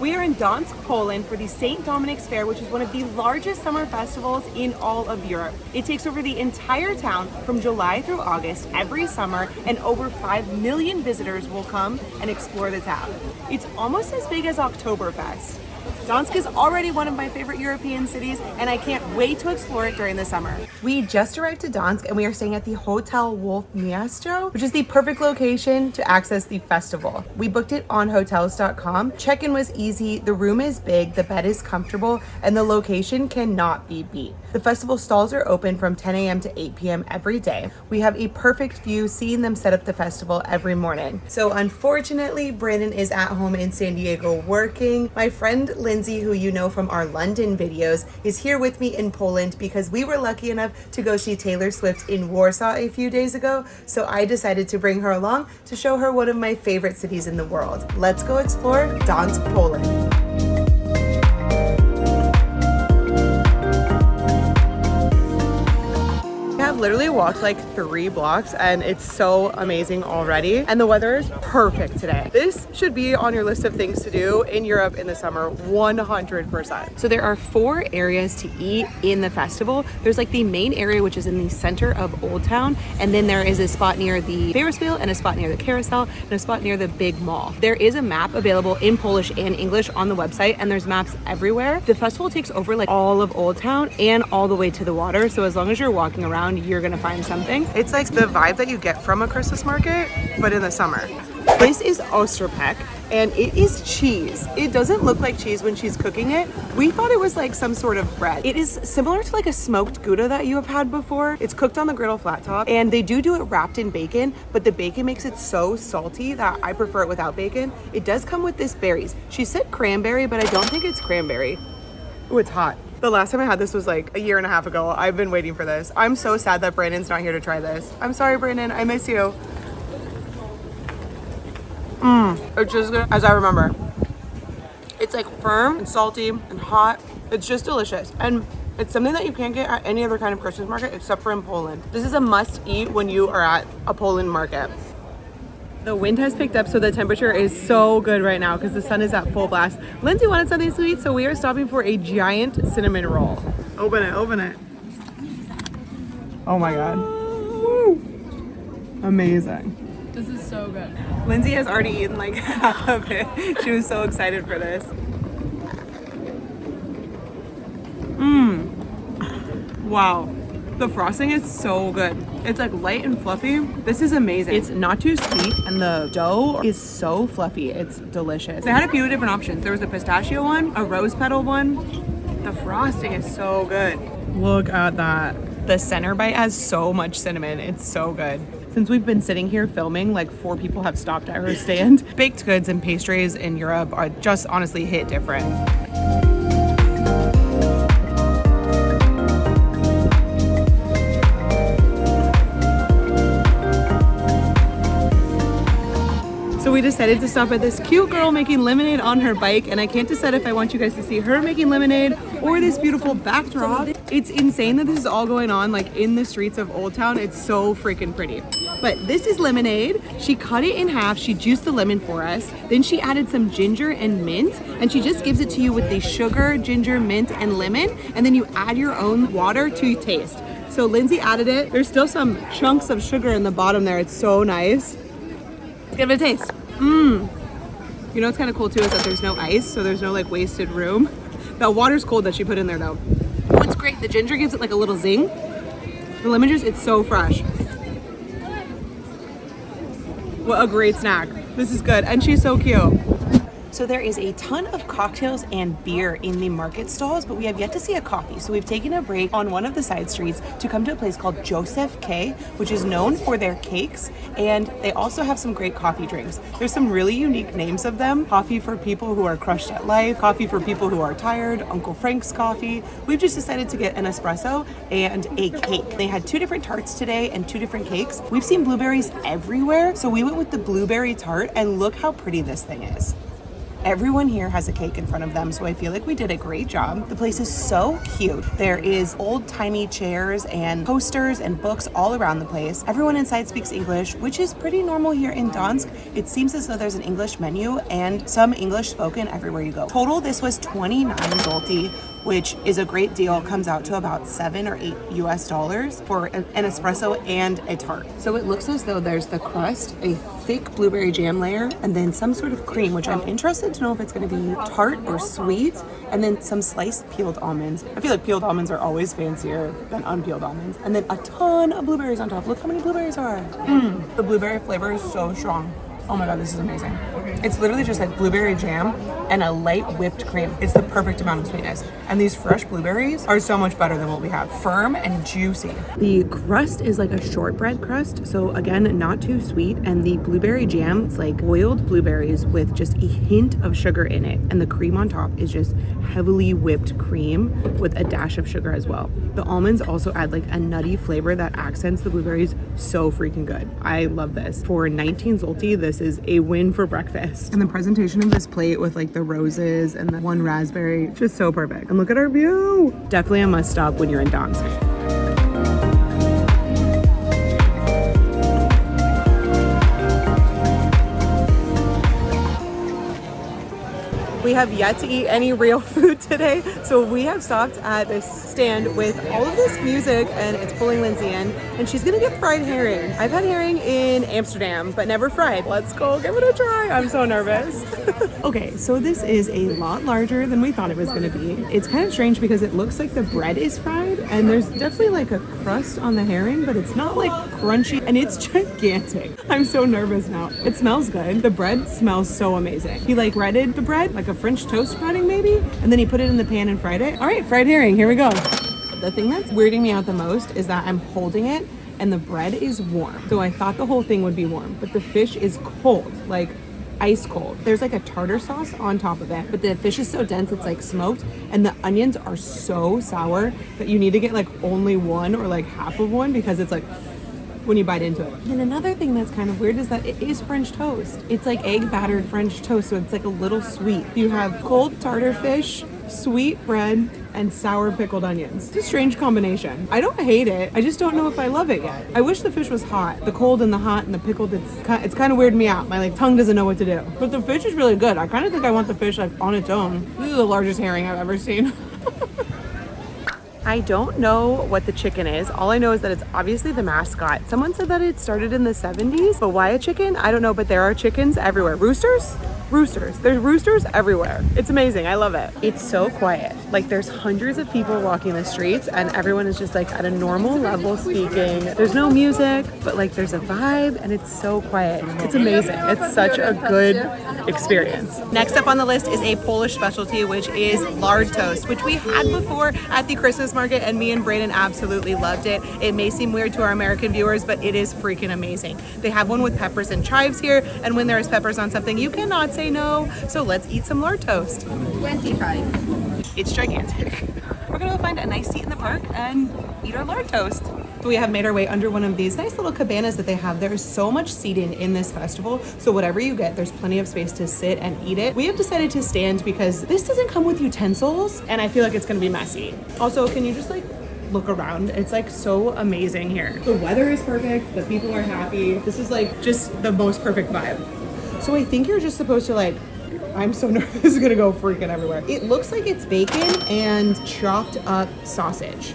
We are in Gdansk, Poland for the St Dominic Fair, which is one of the largest summer festivals in all of Europe. It takes over the entire town from July through August every summer, and over 5 million visitors will come and explore the town. It's almost as big as Oktoberfest. Gdansk is already one of my favorite European cities, and I can't wait to explore it during the summer. We just arrived to Gdansk and we are staying at the Hotel Miasto, which is the perfect location to access the festival. We booked it on hotels.com. Check-in was easy, the room is big, the bed is comfortable, and the location cannot be beat. The festival stalls are open from 10 a.m. to 8 p.m. every day. We have a perfect view seeing them set up the festival every morning. So unfortunately, Brandon is at home in San Diego working. My friend Lindsay, who you know from our London videos, is here with me in Poland because we were lucky enough to go see Taylor Swift in Warsaw a few days ago. So I decided to bring her along to show her one of my favorite cities in the world. Let's go explore Gdansk, Poland. I've literally walked like 3 blocks and it's so amazing already, and the weather is perfect today. This should be on your list of things to do in Europe in the summer, 100%. So there are 4 areas to eat in the festival. There's like the main area, which is in the center of Old Town, and then there is a spot near the Ferris wheel and a spot near the carousel and a spot near the big mall. There is a map available in Polish and English on the website, and there's maps everywhere. The festival takes over like all of Old Town and all the way to the water, so as long as you're walking around, you're gonna find something. It's like the vibe that you get from a Christmas market, but in the summer. This is Oscypek, and it is cheese. It doesn't look like cheese when she's cooking it. We thought it was like some sort of bread. It is similar to like a smoked Gouda that you have had before. It's cooked on the griddle flat top, and they do it wrapped in bacon, but the bacon makes it so salty that I prefer it without bacon. It does come with this berries. She said cranberry, but I don't think it's cranberry. Oh, it's hot. The last time I had this was like 1.5 years ago. I've been waiting for this. I'm so sad that Brandon's not here to try this. I'm sorry, Brandon. I miss you. It's just good as I remember. It's like firm and salty and hot. It's just delicious. And it's something that you can't get at any other kind of Christmas market except for in Poland. This is a must eat when you are at a Poland market. The wind has picked up, so the temperature is so good right now because the sun is at full blast. Lindsay wanted something sweet, so we are stopping for a giant cinnamon roll. Open it, open it. Oh my God. Woo. Amazing. This is so good. Lindsay has already eaten like half of it. She was so excited for this. Wow. The frosting is so good. It's like light and fluffy. This is amazing. It's not too sweet, and the dough is so fluffy. It's delicious. They had a few different options. There was a pistachio one, a rose petal one. The frosting is so good. Look at that. The center bite has so much cinnamon. It's so good. Since we've been sitting here filming, like 4 people have stopped at her stand. Baked goods and pastries in Europe are just honestly hit different. So we decided to stop at this cute girl making lemonade on her bike, and I can't decide if I want you guys to see her making lemonade or this beautiful backdrop. It's insane that this is all going on like in the streets of Old Town. It's so freaking pretty. But this is lemonade. She cut it in half, she juiced the lemon for us, then she added some ginger and mint, and she just gives it to you with the sugar, ginger, mint, and lemon, and then you add your own water to taste. So Lindsay added it. There's still some chunks of sugar in the bottom there. It's so nice. Let's give it a taste. You know what's kind of cool too is that there's no ice, so there's no like wasted room. That water's cold that she put in there though. What's great, the ginger gives it like a little zing. The lemon juice, it's so fresh. What a great snack. This is good, and she's so cute. So there is a ton of cocktails and beer in the market stalls, but we have yet to see a coffee. So we've taken a break on one of the side streets to come to a place called Josef, which is known for their cakes, and they also have some great coffee drinks. There's some really unique names of them. Coffee for people who are crushed at life, coffee for people who are tired, Uncle Frank's coffee. We've just decided to get an espresso and a cake. They had 2 different tarts today and 2 different cakes. We've seen blueberries everywhere, so we went with the blueberry tart, and look how pretty this thing is. Everyone here has a cake in front of them, so I feel like we did a great job. The place is so cute. There is old-timey chairs and posters and books all around the place. Everyone inside speaks English, which is pretty normal here in Gdansk. It seems as though there's an English menu and some English spoken everywhere you go. Total, this was 29 zloty, which is a great deal. It comes out to about $7 or $8 US for an espresso and a tart. So it looks as though there's the crust, a thick blueberry jam layer, and then some sort of cream, which I'm interested to know if it's going to be tart or sweet, and then some sliced peeled almonds. I feel like peeled almonds are always fancier than unpeeled almonds. And then a ton of blueberries on top. Look how many blueberries are. The blueberry flavor is so strong. Oh my God, this is amazing. It's literally just like blueberry jam and a light whipped cream. It's the perfect amount of sweetness. And these fresh blueberries are so much better than what we have. Firm and juicy. The crust is like a shortbread crust. So again, not too sweet. And the blueberry jam, it's like boiled blueberries with just a hint of sugar in it. And the cream on top is just heavily whipped cream with a dash of sugar as well. The almonds also add like a nutty flavor that accents the blueberries so freaking good. I love this. For 19 zloty, this is a win for breakfast. And the presentation of this plate with like the roses and the one raspberry, just so perfect. And look at our view. Definitely a must stop when you're in Gdansk. We have yet to eat any real food today, so we have stopped at this stand with all of this music, and it's pulling Lindsay in, and she's gonna get fried herring. I've had herring in Amsterdam, but never fried. Let's go give it a try. I'm so nervous. Okay, so this is a lot larger than we thought it was gonna be. It's kind of strange because it looks like the bread is fried, and there's definitely like a crust on the herring, but it's not like crunchy, and it's gigantic. I'm so nervous now. It smells good. The bread smells so amazing. He like breaded the bread, like a French toast breading maybe, and then he put it in the pan and fried it. All right, fried herring, here we go. The thing that's weirding me out the most is that I'm holding it and the bread is warm. So I thought the whole thing would be warm, but the fish is cold, like ice cold. There's like a tartar sauce on top of it, but the fish is so dense it's like smoked, and the onions are so sour that you need to get like only one or like half of one because it's like when you bite into it. And another thing that's kind of weird is that it is French toast. It's like egg battered French toast, so it's like a little sweet. You have cold tartar fish, sweet bread, and sour pickled onions. It's a strange combination. I don't hate it. I just don't know if I love it yet. I wish the fish was hot. The cold and the hot and the pickled, it's kind of weirding me out. My like tongue doesn't know what to do. But the fish is really good. I kind of think I want the fish like on its own. This is the largest herring I've ever seen. I don't know what the chicken is. All I know is that it's obviously the mascot. Someone said that it started in the 70s, but why a chicken? I don't know, but there are chickens everywhere. Roosters? Roosters. There's roosters everywhere. It's amazing. I love it. It's so quiet. Like there's hundreds of people walking the streets and everyone is just like at a normal level speaking. There's no music, but like there's a vibe and it's so quiet. It's amazing. It's such a good experience. Next up on the list is a Polish specialty, which is lard toast, which we had before at the Christmas market and me and Brayden absolutely loved it. It may seem weird to our American viewers, but it is freaking amazing. They have one with peppers and chives here, and when there is peppers on something, you cannot say no. So let's eat some lard toast. 25. It's gigantic. We're gonna go find a nice seat in the park and eat our lard toast. So we have made our way under one of these nice little cabanas that they have. There's so much seating in this festival, so whatever you get, there's plenty of space to sit and eat it. We have decided to stand because this doesn't come with utensils, and I feel like it's gonna be messy. Also, can you just like look around? It's like so amazing here. The weather is perfect, the people are happy. This is like just the most perfect vibe. So I think you're just supposed to like, I'm so nervous, this is gonna go freaking everywhere. It looks like it's bacon and chopped up sausage.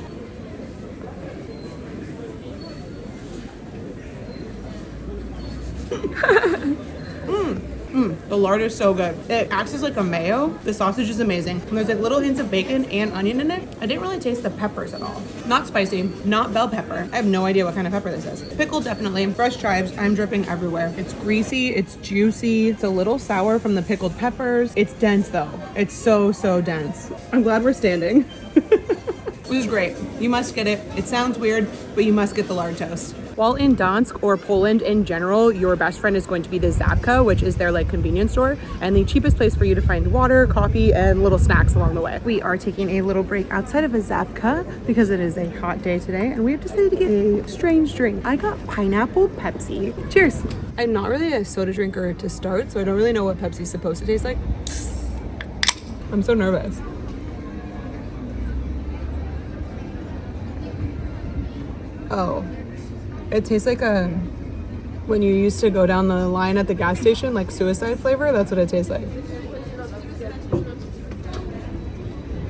The lard is so good. It acts as like a mayo. The sausage is amazing. And there's like little hints of bacon and onion in it. I didn't really taste the peppers at all. Not spicy, not bell pepper. I have no idea what kind of pepper this is. Pickle definitely. Fresh chives, I'm dripping everywhere. It's greasy, it's juicy. It's a little sour from the pickled peppers. It's dense though. It's so, so dense. I'm glad we're standing. This is great. You must get it. It sounds weird, but you must get the lard toast. While in Gdansk or Poland in general, your best friend is going to be the Zabka, which is their like convenience store and the cheapest place for you to find water, coffee, and little snacks along the way. We are taking a little break outside of a Zabka because it is a hot day today and we have decided to get a strange drink. I got pineapple Pepsi. Cheers. I'm not really a soda drinker to start, so I don't really know what Pepsi's supposed to taste like. I'm so nervous. Oh. It tastes like a When you used to go down the line at the gas station, like suicide flavor, that's what it tastes like.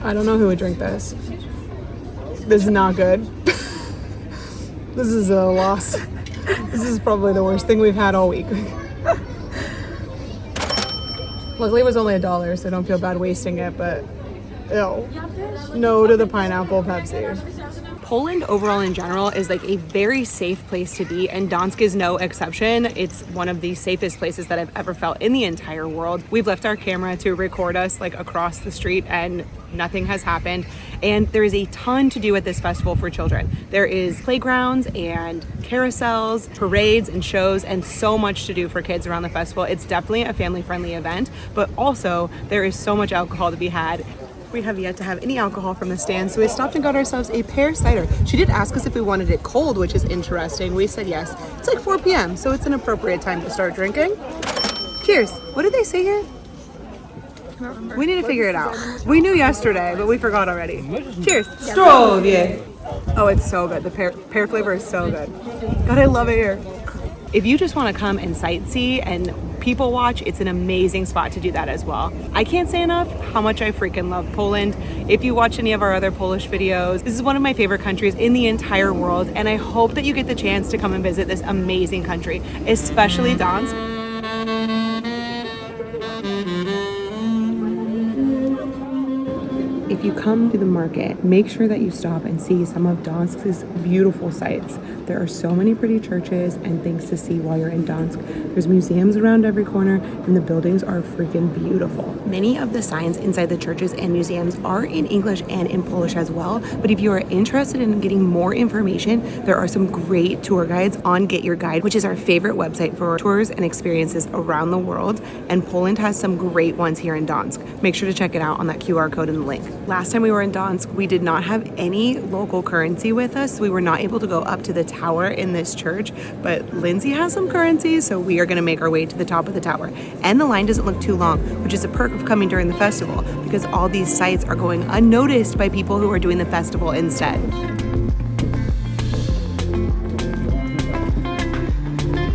I don't know who would drink this. This is not good. This is a loss. This is probably the worst thing we've had all week. Luckily it was only $1, so I don't feel bad wasting it, but ew. No to the pineapple Pepsi. Poland overall in general is like a very safe place to be, and Gdansk is no exception. It's one of the safest places that I've ever felt in the entire world. We've left our camera to record us like across the street and nothing has happened. And there is a ton to do at this festival for children. There is playgrounds and carousels, parades and shows, and so much to do for kids around the festival. It's definitely a family-friendly event, but also there is so much alcohol to be had. We have yet to have any alcohol from the stand, so we stopped and got ourselves a Pear Cider. She did ask us if we wanted it cold, which is interesting. We said yes. It's like 4 p.m., so it's an appropriate time to start drinking. Cheers. What did they say here? We need to figure it out. We knew yesterday, but we forgot already. Cheers. Zdrowie. Oh, it's so good. The pear flavor is so good. God, I love it here. If you just want to come and sightsee and people watch, it's an amazing spot to do that as well. I can't say enough how much I freaking love Poland. If you watch any of our other Polish videos, this is one of my favorite countries in the entire world, and I hope that you get the chance to come and visit this amazing country, especially Gdansk. If you come to the market, make sure that you stop and see some of Gdansk's beautiful sights. There are so many pretty churches and things to see while you're in Gdansk. There's museums around every corner, and the buildings are freaking beautiful. Many of the signs inside the churches and museums are in English and in Polish as well, but if you are interested in getting more information, there are some great tour guides on Get Your Guide, which is our favorite website for tours and experiences around the world, and Poland has some great ones here in Gdansk. Make sure to check it out on that QR code in the link. Last time we were in Gdansk, we did not have any local currency with us, so we were not able to go up to the tower in this church, but Lindsay has some currency, so we are going to make our way to the top of the tower. And the line doesn't look too long, which is a perk of coming during the festival, because all these sites are going unnoticed by people who are doing the festival instead.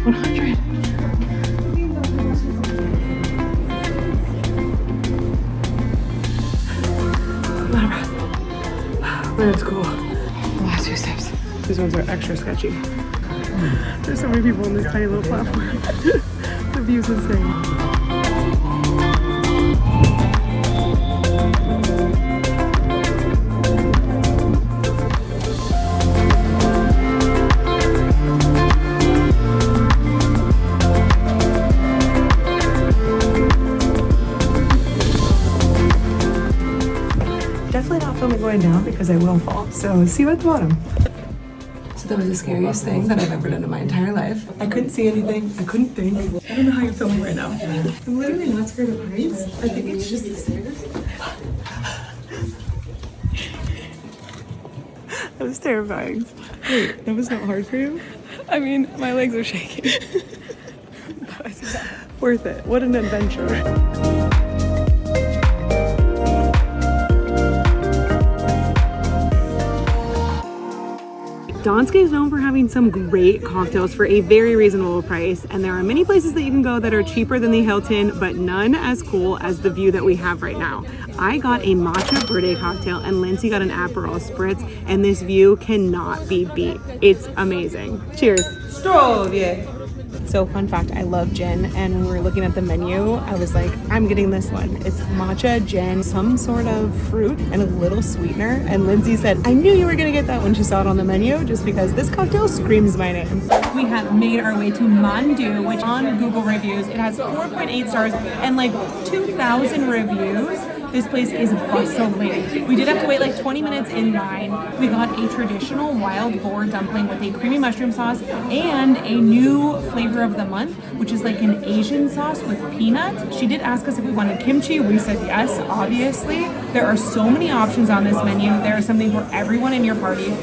100. That's cool. The last few steps. These ones are extra sketchy. There's so many people on this tiny little platform. The view's insane. Going down because I will fall. So see you at the bottom. So that was the scariest thing that I've ever done in my entire life. I couldn't see anything. I couldn't think. I don't know how you're filming right now. I'm literally not scared of heights. I think it's just the stairs. That was terrifying. Wait, that was not hard for you? I mean, my legs are shaking. Worth it. What an adventure. Gdansk is known for having some great cocktails for a very reasonable price, and there are many places that you can go that are cheaper than the Hilton, but none as cool as the view that we have right now. I got a matcha birthday cocktail and Lindsay got an Aperol Spritz, and this view cannot be beat. It's amazing. Cheers. Zdrowie. So fun fact, I love gin, and when we were looking at the menu, I was like, I'm getting this one. It's matcha, gin, some sort of fruit, and a little sweetener. And Lindsay said, I knew you were gonna get that when she saw it on the menu, just because this cocktail screams my name. We have made our way to Mandu, which on Google reviews, it has 4.8 stars and like 2,000 reviews. This place is bustling. We did have to wait like 20 minutes in line. We got a traditional wild boar dumpling with a creamy mushroom sauce and a new flavor of the month, which is like an Asian sauce with peanuts. She did ask us if we wanted kimchi. We said yes, obviously. There are so many options on this menu. There is something for everyone in your party.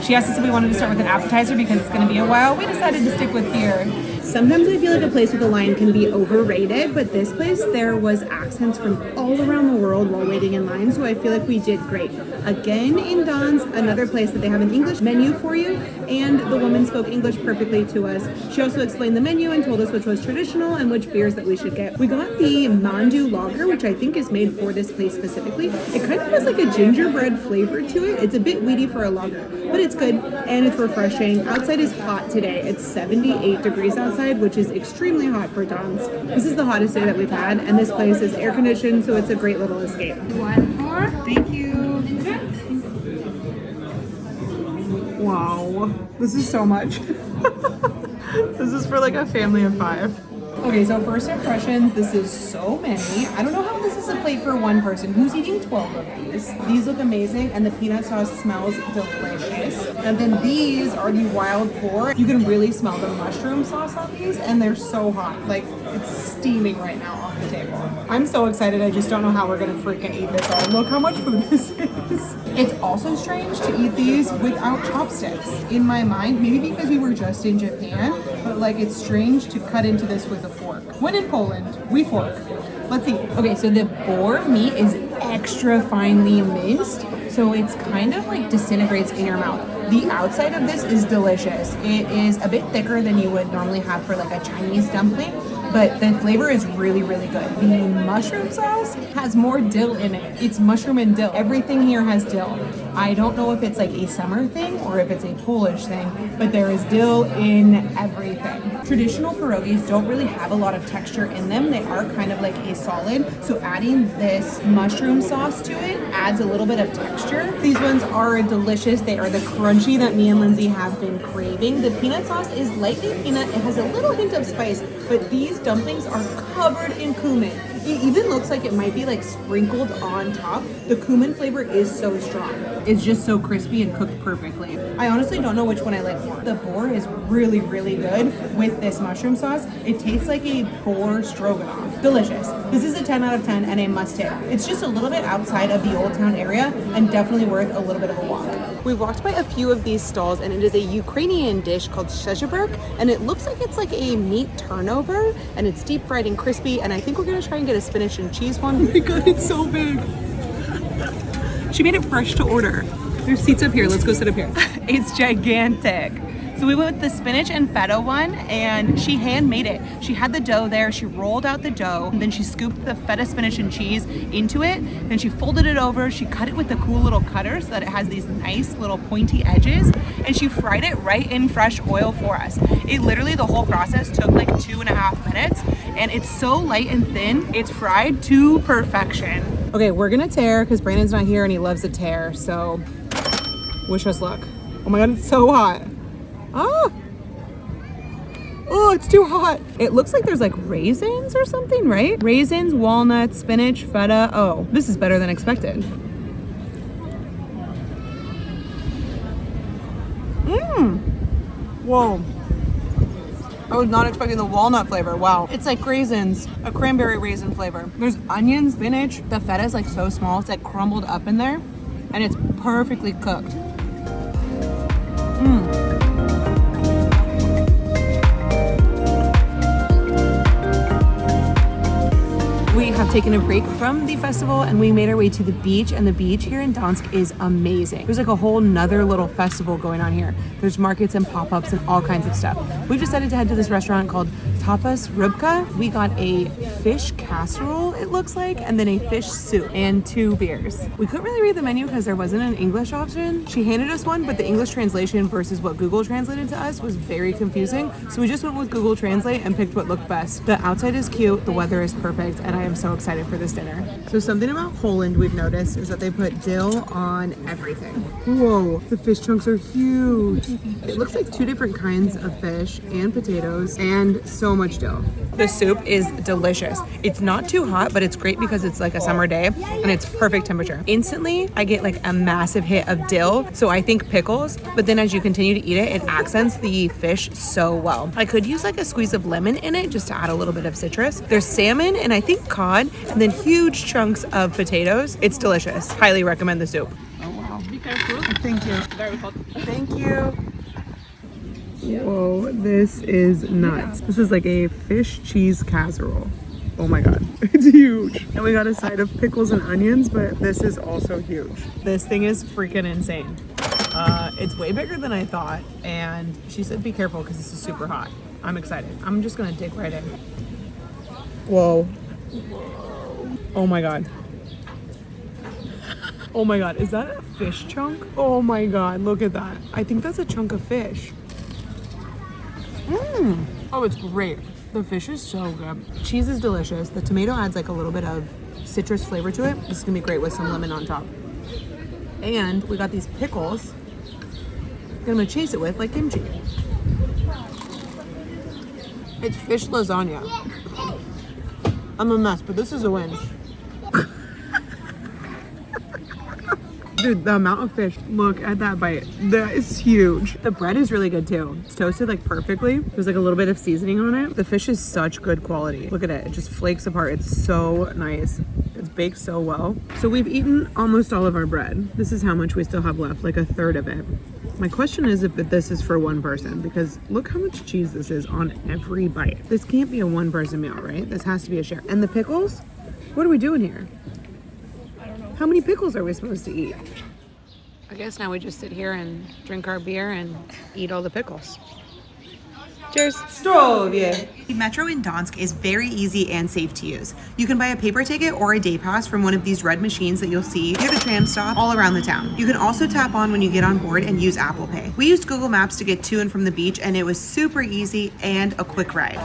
She asked us if we wanted to start with an appetizer because it's going to be a while. We decided to stick with beer. Sometimes I feel like a place with a line can be overrated, but this place, there was accents from all around the world while waiting in line, so I feel like we did great. Again, in Gdansk, another place that they have an English menu for you, and the woman spoke English perfectly to us. She also explained the menu and told us which was traditional and which beers that we should get. We got the Mandu lager, which I think is made for this place specifically. It kind of has like a gingerbread flavor to it. It's a bit weedy for a lager, but it's good and it's refreshing. Outside is hot today. It's 78 degrees outside, which is extremely hot for Gdansk. This is the hottest day that we've had, and this place is air conditioned, so it's a great little escape. One more. Thank you. Wow, this is so much. This is for like a family of 5. Okay, so first impressions, this is so many. I don't know how this is a plate for one person. Who's eating 12 of these? These look amazing, and the peanut sauce smells delicious. And then these are the wild boar. You can really smell the mushroom sauce on these, and they're so hot. Like, it's steaming right now off the table. I'm so excited, I just don't know how we're gonna freaking eat this all. Look how much food this is. It's also strange to eat these without chopsticks. In my mind, maybe because we were just in Japan, but like it's strange to cut into this with a fork. When in Poland, we fork. Let's eat. Okay, so the boar meat is extra finely minced, so it's kind of like disintegrates in your mouth. The outside of this is delicious. It is a bit thicker than you would normally have for like a Chinese dumpling, but the flavor is really, really good. The mushroom sauce has more dill in it. It's mushroom and dill. Everything here has dill. I don't know if it's like a summer thing or if it's a Polish thing, but there is dill in everything. Traditional pierogis don't really have a lot of texture in them. They are kind of like a solid, so adding this mushroom sauce to it adds a little bit of texture. These ones are delicious. They are the crunchy that me and Lindsay have been craving. The peanut sauce is lightly peanut. It has a little hint of spice, but these dumplings are covered in cumin. It even looks like it might be like sprinkled on top. The cumin flavor is so strong. It's just so crispy and cooked perfectly. I honestly don't know which one I like more. The boar is really, really good with this mushroom sauce. It tastes like a boar stroganoff. Delicious. This is a 10 out of 10 and a must hit. It's just a little bit outside of the Old Town area and definitely worth a little bit of a walk. We've walked by a few of these stalls, and it is a Ukrainian dish called Czeburek, and it looks like it's like a meat turnover, and it's deep fried and crispy, and I think we're gonna try and get a spinach and cheese one. Oh my god, it's so big. She made it fresh to order. There's seats up here. Let's go sit up here. It's gigantic. So we went with the spinach and feta one, and she handmade it. She had the dough there, she rolled out the dough, and then she scooped the feta, spinach, and cheese into it. Then she folded it over, she cut it with the cool little cutter so that it has these nice little pointy edges, and she fried it right in fresh oil for us. It literally, the whole process took like 2.5 minutes, and it's so light and thin, it's fried to perfection. Okay, we're gonna tear, because Brandon's not here and he loves to tear, so wish us luck. Oh my god, it's so hot. Ah! Oh, it's too hot. It looks like there's like raisins or something, right? Raisins, walnuts, spinach, feta. Oh, this is better than expected. Mmm. Whoa. I was not expecting the walnut flavor. Wow. It's like raisins, a cranberry raisin flavor. There's onion, spinach. The feta is like so small. It's like crumbled up in there and it's perfectly cooked. Mmm. We have taken a break from the festival and we made our way to the beach, and the beach here in Gdansk is amazing. There's like a whole nother little festival going on here. There's markets and pop-ups and all kinds of stuff. We've decided to head to this restaurant called Tapas Rybka. We got a fish casserole, it looks like, and then a fish soup and 2 beers. We couldn't really read the menu because there wasn't an English option. She handed us one, but the English translation versus what Google translated to us was very confusing. So we just went with Google Translate and picked what looked best. The outside is cute, the weather is perfect, and I am so excited for this dinner. So something about Poland we've noticed is that they put dill on everything. Whoa, the fish chunks are huge. It looks like 2 different kinds of fish and potatoes and so much dill. The soup is delicious. It's not too hot, but it's great because it's like a summer day and it's perfect temperature. Instantly, I get like a massive hit of dill, so I think pickles, but then as you continue to eat it, it accents the fish so well. I could use like a squeeze of lemon in it just to add a little bit of citrus. There's salmon and I think cod, and then huge chunks of potatoes. It's delicious. Highly recommend the soup. Oh wow. Be careful. Thank you. Very hot. Thank you. Whoa, this is nuts. This is like a fish cheese casserole. Oh my god, it's huge. And we got a side of pickles and onions, but this is also huge. This thing is freaking insane. It's way bigger than I thought, and she said be careful because this is super hot. I'm excited. I'm just gonna dig right in. Whoa. Oh my god. Oh my god, is that a fish chunk? Oh my god, look at that. I think that's a chunk of fish. Oh, it's great. The fish is so good. Cheese is delicious. The tomato adds like a little bit of citrus flavor to it. This is gonna be great with some lemon on top. And we got these pickles that I'm gonna chase it with like kimchi. It's fish lasagna. I'm a mess, but this is a win. Dude, the amount of fish, look at that bite. That is huge. The bread is really good too. It's toasted like perfectly. There's like a little bit of seasoning on it. The fish is such good quality. Look at it, it just flakes apart. It's so nice. It's baked so well. So we've eaten almost all of our bread. This is how much we still have left, like a third of it. My question is if this is for one person, because look how much cheese this is on every bite. This can't be a one person meal, right? This has to be a share. And the pickles? What are we doing here? How many pickles are we supposed to eat? I guess now we just sit here and drink our beer and eat all the pickles. Cheers. Zdrowie. The metro in Gdansk is very easy and safe to use. You can buy a paper ticket or a day pass from one of these red machines that you'll see near the tram stop all around the town. You can also tap on when you get on board and use Apple Pay. We used Google Maps to get to and from the beach, and it was super easy and a quick ride.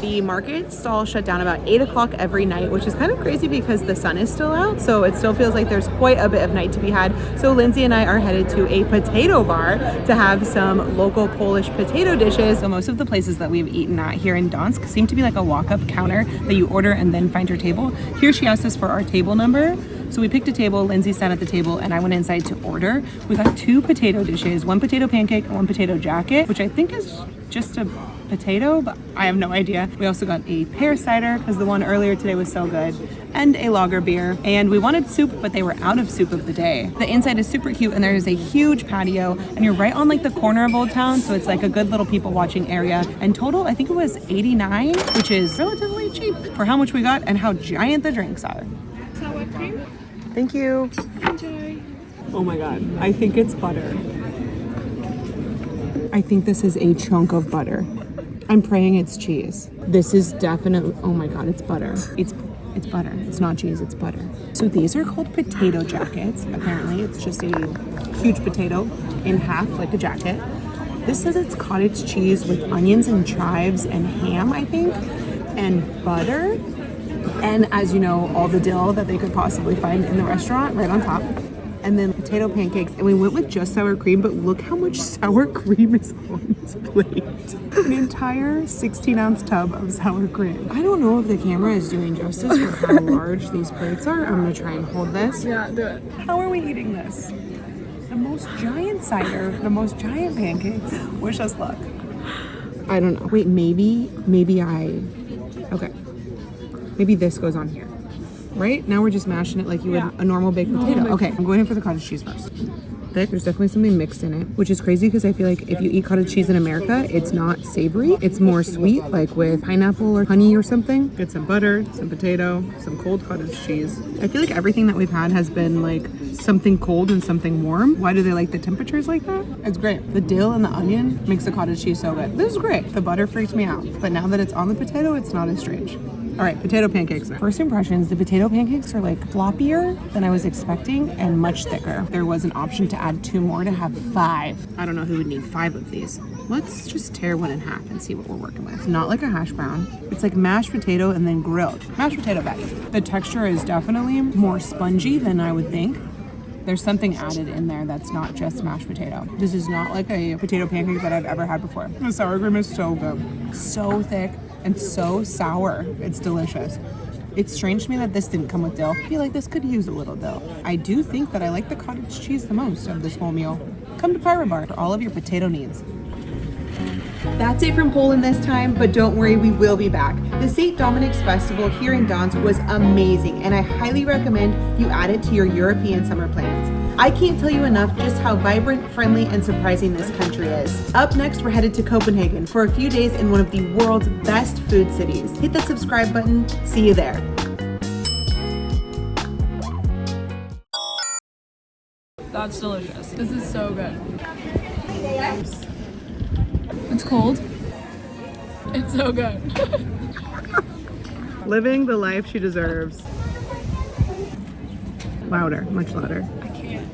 The market stall shut down about 8 o'clock every night, which is kind of crazy because the sun is still out, so it still feels like there's quite a bit of night to be had. So Lindsay and I are headed to a potato bar to have some local Polish potato dishes. So most of the places that we've eaten at here in Gdansk seem to be like a walk-up counter that you order and then find your table. Here she asked us for our table number. So we picked a table, Lindsay sat at the table, and I went inside to order. We got 2 potato dishes, 1 potato pancake and 1 potato jacket, which I think is just a potato, but I have no idea. We also got a pear cider because the one earlier today was so good, and a lager beer. And we wanted soup, but they were out of soup of the day. The inside is super cute, and there is a huge patio, and you're right on like the corner of Old Town, so it's like a good little people watching area. And total, I think it was $89, which is relatively cheap for how much we got and how giant the drinks are. Sour cream. Thank you. Enjoy. Oh my god, I think it's butter. I think this is a chunk of butter. I'm praying it's cheese. This is definitely, oh my god, it's butter. It's butter. It's not cheese, it's butter. So these are called potato jackets. Apparently it's just a huge potato in half, like a jacket. This says it's cottage cheese with onions and chives and ham, I think, and butter. And as you know, all the dill that they could possibly find in the restaurant right on top. And then potato pancakes, and we went with just sour cream, but look how much sour cream is on this plate. An entire 16-ounce tub of sour cream. I don't know if the camera is doing justice for how large these plates are. I'm gonna try and hold this. Yeah, do it. How are we eating this? The most giant cider, the most giant pancakes. Wish us luck. I don't know. Wait, maybe okay. Maybe this goes on here. Right? Now we're just mashing it like you would a normal baked potato. Okay, I'm going in for the cottage cheese first. Thick. There's definitely something mixed in it, which is crazy because I feel like if you eat cottage cheese in America, it's not savory. It's more sweet, like with pineapple or honey or something. Get some butter, some potato, some cold cottage cheese. I feel like everything that we've had has been like something cold and something warm. Why do they like the temperatures like that? It's great. The dill and the onion makes the cottage cheese so good. This is great. The butter freaked me out, but now that it's on the potato, it's not as strange. All right, potato pancakes now. First impressions, the potato pancakes are like floppier than I was expecting and much thicker. There was an option to add 2 more to have 5. I don't know who would need 5 of these. Let's just tear one in half and see what we're working with. It's not like a hash brown. It's like mashed potato and then grilled. Mashed potato bag. The texture is definitely more spongy than I would think. There's something added in there that's not just mashed potato. This is not like a potato pancake that I've ever had before. The sour cream is so good. So thick and so sour. It's delicious. It's strange to me that this didn't come with dill. I feel like this could use a little dill. I do think that I like the cottage cheese the most of this whole meal. Come to Pirate Bar for all of your potato needs. That's it from Poland this time, but don't worry, we will be back. The St Dominic's Festival here in Gdansk was amazing, and I highly recommend you add it to your European summer plans. I can't tell you enough just how vibrant, friendly, and surprising this country is. Up next, we're headed to Copenhagen for a few days in one of the world's best food cities. Hit that subscribe button. See you there. That's delicious. This is so good. It's cold. It's so good. Living the life she deserves. Louder, much louder. I can't.